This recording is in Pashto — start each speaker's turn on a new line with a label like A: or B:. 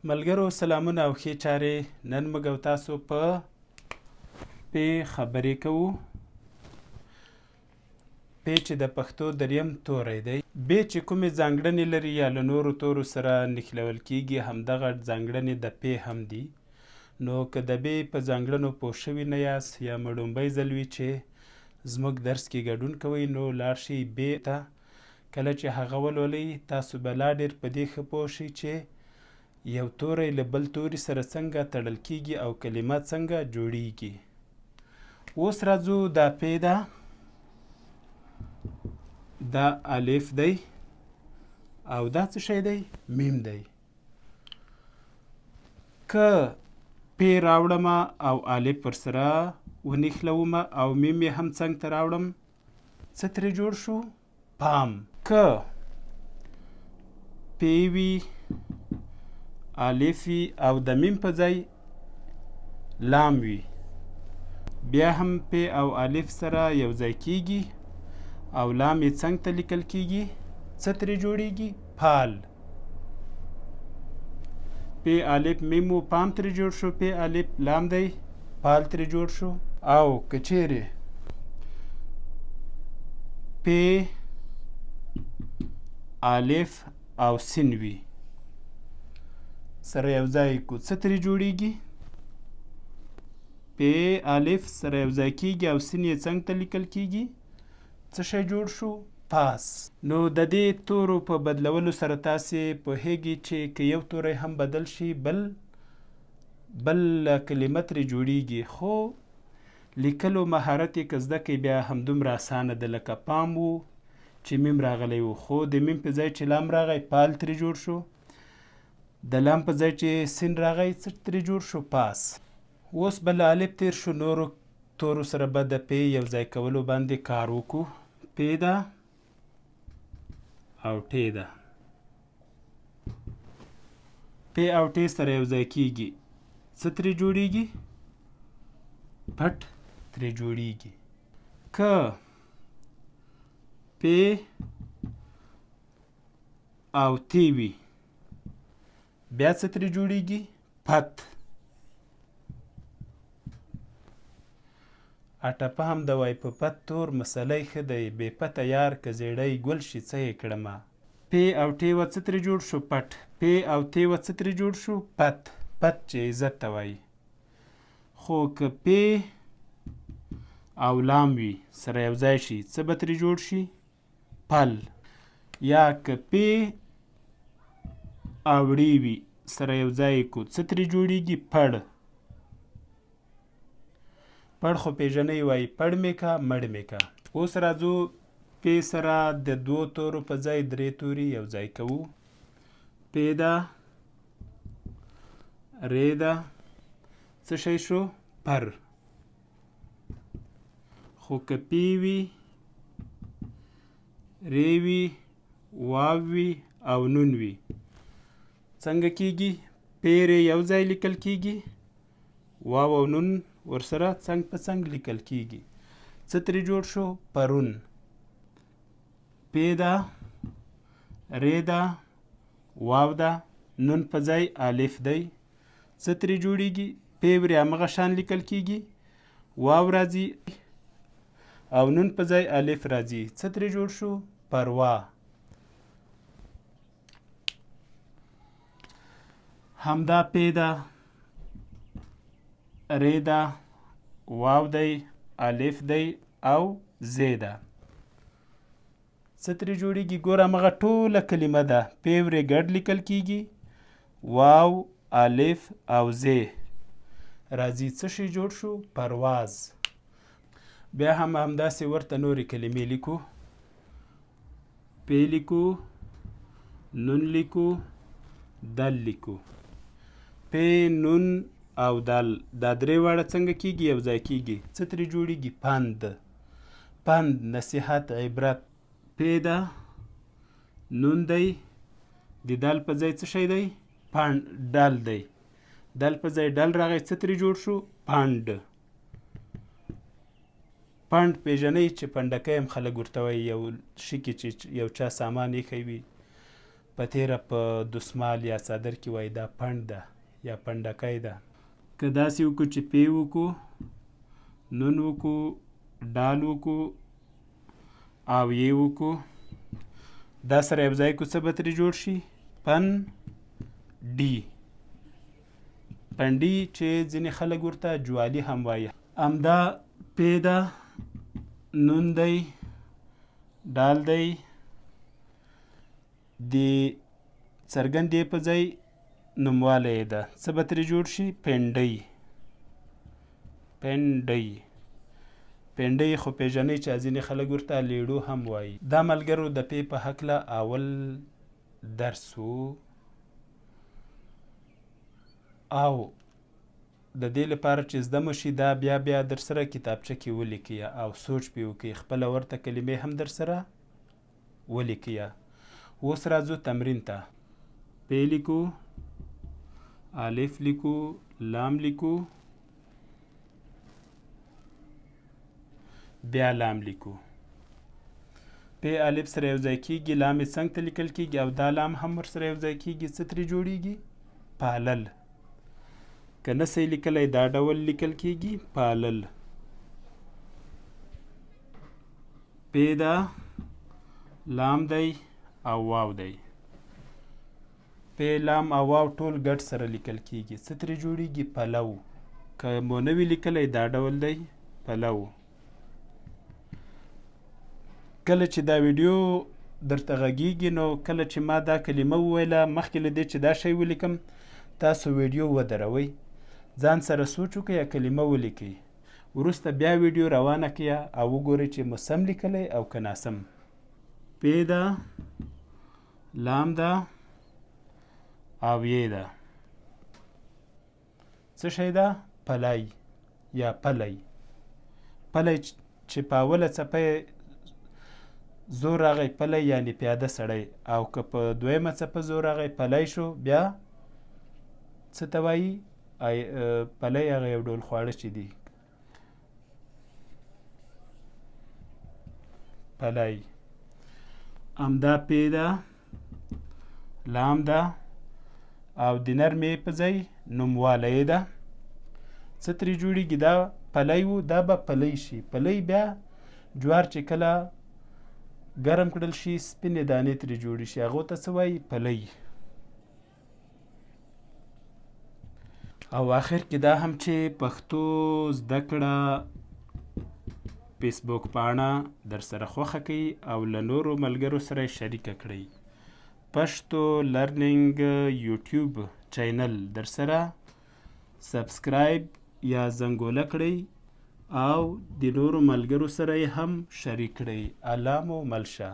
A: ملګرو سلامونه او ښې چارې. نن موږ او تاسو په پې خبرې کوو. پې چې د پښتو دریم توری دی. بې چې کومې ځانګړنې لري یا له نورو تورو سره نښلول کیږي همدغه ځانګړنې د پې هم دي. نو که د بې په ځانګړنو پوه شوي نه یاست یا مو لومبی ځل وي چې زموږ درس کې ګډون کوئ نو لاړ شئ بې ته. کله چې هغه ولولئ تاسو به لا ډېر په دې ښه پوه شئ چې یو توری له بل توري سره څنګه تړل کیږي او کلمه څنګه جوړیږي. اوس راځو دا پې ده، دا الف دی او دا څه شی دی؟ میم دی. که پې راوړم او الف ورسره ونښلوم او میم یې هم څنګ ته راوړم څه ترې جوړ شو؟ پام. که پې وي الف وي او د میم په ځای لام وي بیا هم پې او الف سره یو ځای کیږي او لام یې څنګ ته لیکل کیږي څه ترې جوړیږي؟ پال. پې الف میم و پام ترې جوړ شو، پې الف لام دی پال ترې جوړ شو. او که چیرې پې الف او سین وي سره یو ځای کو څه ترې جوړیږي؟ پې الف سره یو ځای کیږي او سین یې څنګ ته لیکل کیږي څه شی جوړ شو؟ پاس. نو د دې تورو په بدلولو سره تاسې پوهیږئ چې که یو توری هم بدل شي بل کلمه ترې جوړیږي. خو لیکلو مهارت یې که زده کړئ بیا همدومره اسانه ده. لکه پام و چې میم راغلی و خو د میم په ځای چې لام راغی پال ترې جوړ شو، د لام په ځای چې سین راغی څه ترې جوړ شو؟ پاس. اوس به له الف تیر شو، نورو تورو سره به د پې یو ځای کولو باندې کار وکړو. پې ده او ټې ده. پې او ټې سره یو ځای کیږي څه ترې جوړیږي؟ پټ ترې جوړیږي. که پې او تی وي بیا څه ترې جوړیږي؟ پت. اټپه هم د وای په پت تور مسلی ښه دی، بې پته یار که زیړی ګل شي څه یې کړمه. پې او ټې وه څه ترې جوړ شو؟ پټ. پې او ټې وه څه ترې جوړ شو؟ پت. پت چې عزت ته وایي. خو که پې او لام وي سره یو ځای شي څه به ترې جوړ شي؟ پل. یا که پې او ړې وي سره یو ځای کو څه ترې جوړیږي؟ پړ. پړ خو پیژنئ وایي پړ مې کا مړ مې کا. اوس راځو پې سره د دوو تورو په ځای درې توري یو ځای کوو. پې ده رې ده څه شی شو؟ پر. خو که پې وي رې وي واو وي او نون وي څنګه کیږي؟ پې رې یو ځای لیکل کیږي، واو او نون ورسره څنګ په څنګ لیکل کیږي څه ترې جوړ شو؟ پرون. پې ده رې ده واو ده نون په ځای الف دی څه ترې جوړیږي؟ پې ورې همغه شان لیکل کیږي، واو راځي او نون په ځای الف راځي څه ترې جوړ شو؟ پروا. همدا پې ده رې ده واو دی الف دی او زې ده څه ترې جوړیږي؟ ګوره همغه ټوله کلمه ده، پې ورې ګډ لیکل کیږي، واو الف او زې راځي څه شی جوړ شو؟ پرواز. بیا هم همداسې ورته نورې کلمې لیکو. پې لیکو، نون لیکو، دل لیکو. پې نون او دال دا درې واړه څنګه کیږي؟ یو ځای کیږي څه ترې جوړیږي؟ پند. پند نصیحت عبرت. پې ده نون دی د دال په ځای څه شی دی؟ پند. ډل دی دل په ځای ډل راغی څه ترې جوړ شو؟ پند. پند پیژنئ چې پنډکی هم خلک ورته وایي یو شي کې چې یو چا سامان ایښی وي په تیره په دسمال یا څادر کې وایي دا پنډ ده یا پنډکی ده. که داسې وکړو چې پی وکړو، نون وکړو، ډال وکړو او یې وکړو، دا سره یو ځای کړو څه به ترې جوړ شي؟ پنډي. پنډي چې ځینې خلک ورته جوالي هم وایي. همدا پی ده، نون دی، ډال دی، د څرګند یې په ځای نوموالی یې ده. څه به ترې جوړ شي؟ پنډۍ. پنډۍ. پنډۍ خو پیژنئ چې ځینې خلک ورته لیړو هم وایي. دا ملګرو د پی په هکله اول درس و او د دې لپاره چې زده مو شي دا بیا در سره کتابچه کې ولیکئ او سوچ پې وکړئ، خپله ورته کلمې هم در سره ولیکئ. اوس راځو تمرین ته. پی لیکو، الف لیکو، لام لیکو، بیا لام لیکو. پی الف سره یو ځای کېږي، لام یې څنګ ته لیکل کېږي او دا لام هم ورسره یو ځای کېږي. څه ترې جوړېږي؟ پالل. که نه صحیح لیکلی دا ډول لیکل کېږي، پالل. پی ده، لام دی او واو دی. پی، لام او واو ټول ګډ سره لیکل کېږي. څه ترې جوړېږي؟ پلو. که مو نه وي لیکلی دا ډول دی، پلو. کله چې دا ویډیو درته غږیږي نو کله چې ما دا کلمه وویله مخکې له دې چې دا شی ولیکم تاسو ویډیو ودروئ، ځان سره سوچ وکړئ یا کلمه ولیکئ، وروسته بیا ویډیو روانه کړئ او وګورئ چې مو سم لیکلی او که ناسم. پی ده، لام ده او یې ده. څه شی ده؟ پلی یا پلی. پلی چې په اوله څپه زور راغی پلی یعنی پیاده سړی، او که په دویمه څپه زور راغی پلی شو بیا څه ته وایي؟ پلی هغه یو ډول خواړه چې دي. پلی. همدا پی ده، لام ده او د نرمې په ځای نوموالی ده. څه ترې جوړېږي؟ دا پلی و، دا به پلی شي. پلی بیا جوار چې کله ګرم کړل شي سپینې دانې ترې جوړې شي، هغو ته څه وایي؟ پلی. او آخر کې دا هم چې پښتو زده کړه فیسبوک پاڼه در سره خوښه کړئ او له نورو ملګرو سره یې شریکه کړئ. پښتو لرنینګ یوټیوب چینل در سره سبسکرایب یا زنګوله کړئ او د نورو ملګرو سره یې هم شریک کړئ. الله مو مل شه.